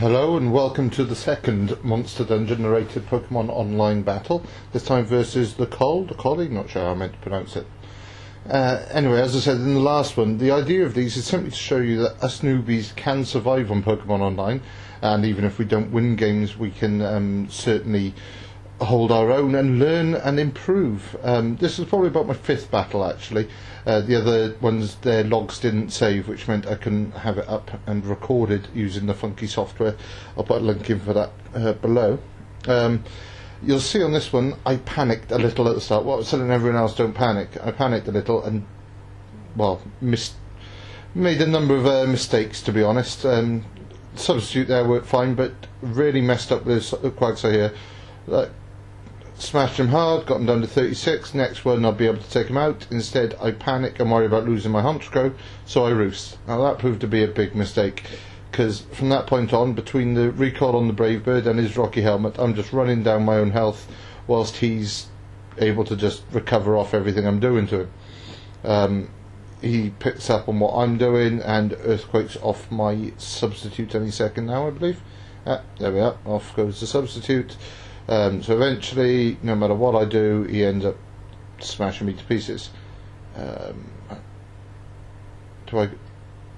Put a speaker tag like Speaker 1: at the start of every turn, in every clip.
Speaker 1: Hello and welcome to the second Monster Dungeon narrated Pokemon online battle, this time versus TheColle, not sure how I meant to pronounce it. Anyway, as I said in the last one, the idea of these is simply to show you that us newbies can survive on Pokemon Online, and even if we don't win games, we can certainly hold our own and learn and improve. This is probably about my fifth battle actually. The other ones, their logs didn't save, which meant I couldn't have it up and recorded using the funky software. I'll put a link in for that below. You'll see on this one I panicked a little at the start. What I was telling everyone else, don't panic. I panicked a little and, well, made a number of mistakes, to be honest. Substitute there worked fine, but really messed up with Quagsire here. Smashed him hard, got him down to 36. Next one I'll be able to take him out. Instead I panic and worry about losing my Honchkrow, so I roost. Now that proved to be a big mistake, because from that point on, between the recall on the Brave Bird and his Rocky Helmet, I'm just running down my own health whilst he's able to just recover off everything I'm doing to him. He picks up on what I'm doing and Earthquake's off my substitute any second now, I believe. There we are, off goes the substitute. So eventually, no matter what I do, he ends up smashing me to pieces.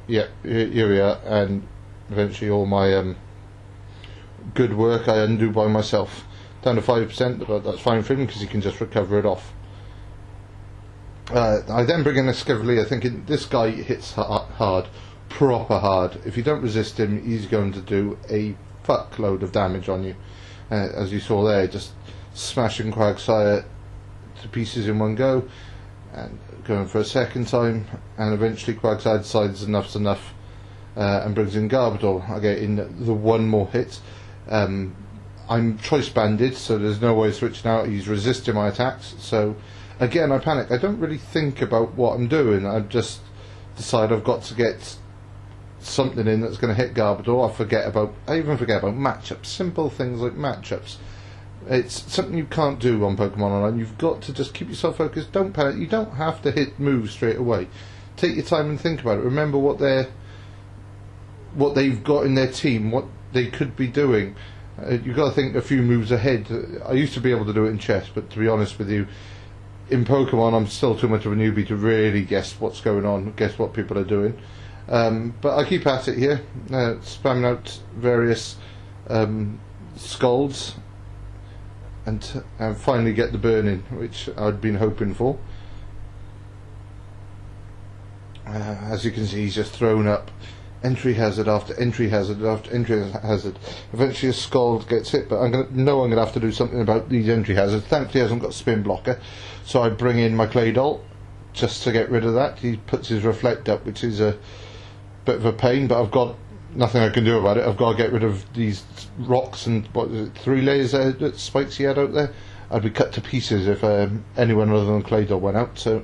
Speaker 1: Yeah, here we are, and eventually all my good work I undo by myself. Down to 5%, but that's fine for him because he can just recover it off. I then bring in a Escavalier thinking this guy hits hard, proper hard. If you don't resist him, he's going to do a fuckload of damage on you. As you saw there, just smashing Quagsire to pieces in one go, and going for a second time, and eventually Quagsire decides enough's enough and brings in Garbodor. I get in the one more hit. I'm choice banded, so there's no way of switching out. He's resisting my attacks, so again I panic. I don't really think about what I'm doing. I just decide I've got to get something in that's going to hit Garbodor. I even forget about matchups, simple things like matchups. It's something you can't do on Pokemon Online. You've got to just keep yourself focused. Don't panic. You don't have to hit moves straight away. Take your time and think about it. Remember what they've got in their team, what they could be doing. You've got to think a few moves ahead. I used to be able to do it in chess, but to be honest with you, in Pokemon I'm still too much of a newbie to really guess what's going on, guess what people are doing. But I keep at it here, spamming out various Scalds, and finally get the burn in, which I'd been hoping for. As you can see, he's just thrown up entry hazard after entry hazard after entry hazard. Eventually a Scald gets hit, but I'm going to have to do something about these entry hazards. Thankfully he hasn't got spin blocker, so I bring in my Claydol just to get rid of that. He puts his Reflect up, which is a bit of a pain, but I've got nothing I can do about it. I've got to get rid of these rocks and what is it, 3 layers that spikes he had out there. I'd be cut to pieces if anyone other than Claydol went out, so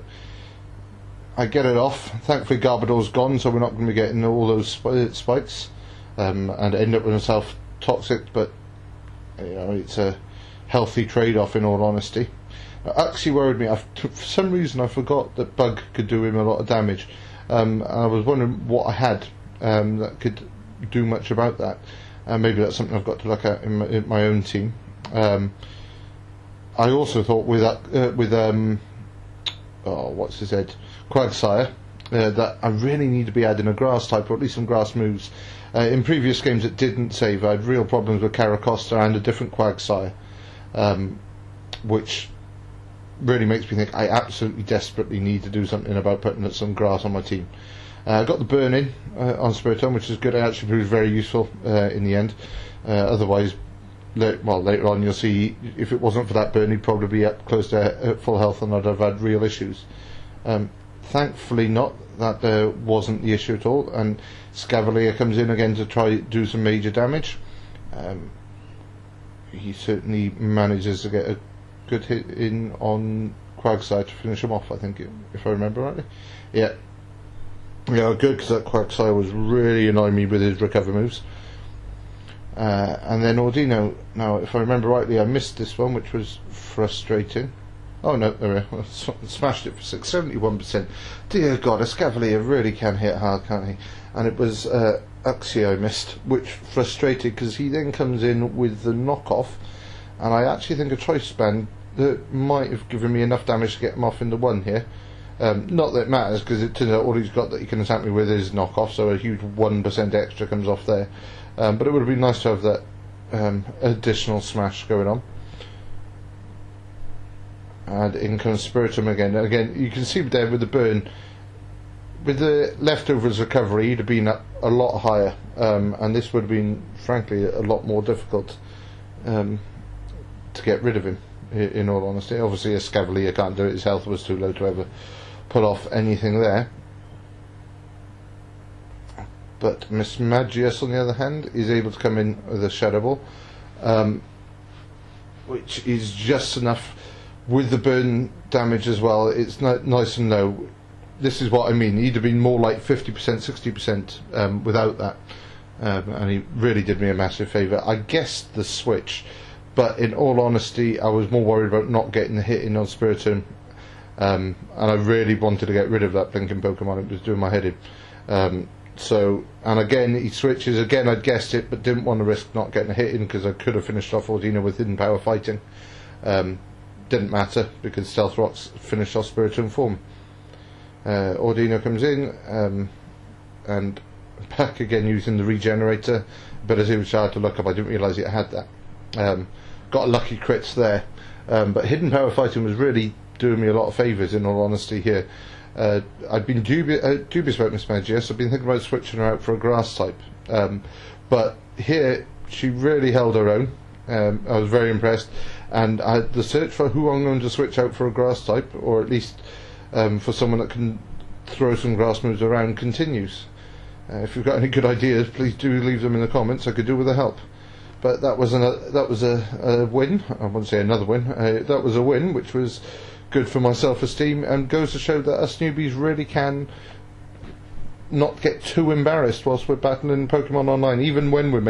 Speaker 1: I get it off. Thankfully Garbodor's gone, so we're not going to be getting all those spikes, and end up with myself toxic, but you know, it's a healthy trade-off in all honesty. It actually worried me. For some reason I forgot that Bug could do him a lot of damage. I was wondering what I had that could do much about that. Maybe that's something I've got to look at in my own team. I also thought with what's his head, Quagsire, that I really need to be adding a grass type, or at least some grass moves. In previous games it didn't save. I had real problems with Caracosta and a different Quagsire, which really makes me think I absolutely desperately need to do something about putting some grass on my team. I got the burn in on Spiritomb, which is good. It actually proved very useful in the end. Otherwise, later on you'll see, if it wasn't for that burn, he'd probably be up close to full health and I'd have had real issues. Thankfully not. That wasn't the issue at all, and Escavalier comes in again to try to do some major damage. He certainly manages to get a good hit in on Quagsire to finish him off, I think, if I remember rightly. Yeah, good, because that Quagsire was really annoying me with his recover moves. And then Ordino. Now, if I remember rightly, I missed this one, which was frustrating. Oh no, there we are. Smashed it for 71%. Dear God, Escavalier really can hit hard, can't he? And it was Uxie I missed, which frustrated because he then comes in with the knockoff, and I actually think a choice band that might have given me enough damage to get him off in the one here. Not that it matters, because it turns out all he's got that he can attack me with is knockoff, so a huge 1% extra comes off there. But it would have been nice to have that additional smash going on. And in comes Spiritomb again. Again, you can see there with the burn, with the leftovers recovery, he'd have been up a lot higher, and this would have been, frankly, a lot more difficult to get rid of him, in all honesty. Obviously, a Scavalier can't do it, his health was too low to ever pull off anything there. But Miss Magius, on the other hand, is able to come in with a Shadow Ball, which is just enough with the burn damage as well. It's nice and low. This is what I mean. He'd have been more like 50%, 60% without that, and he really did me a massive favour. I guessed the switch, but in all honesty, I was more worried about not getting the hit in on Spiritomb, and I really wanted to get rid of that blinking Pokemon. It was doing my head in. And again, he switches. Again, I'd guessed it, but didn't want to risk not getting a hit in, because I could have finished off Ordino with Hidden Power Fighting. Didn't matter, because Stealth Rocks finished off Spiritomb form. Ordino comes in, and back again using the regenerator, but as it was hard to look up, I didn't realise it had that. Got a lucky crits there, but Hidden Power Fighting was really doing me a lot of favours, in all honesty here. I'd been dubious about Miss Magius. I've been thinking about switching her out for a grass type, but here she really held her own. I was very impressed, and the search for who I'm going to switch out for a grass type, or at least for someone that can throw some grass moves around, continues. If you've got any good ideas, please do leave them in the comments. I could do with the help. But that was a win. I wouldn't say another win. That was a win, which was good for my self-esteem, and goes to show that us newbies really can not get too embarrassed whilst we're battling Pokemon Online, even when we're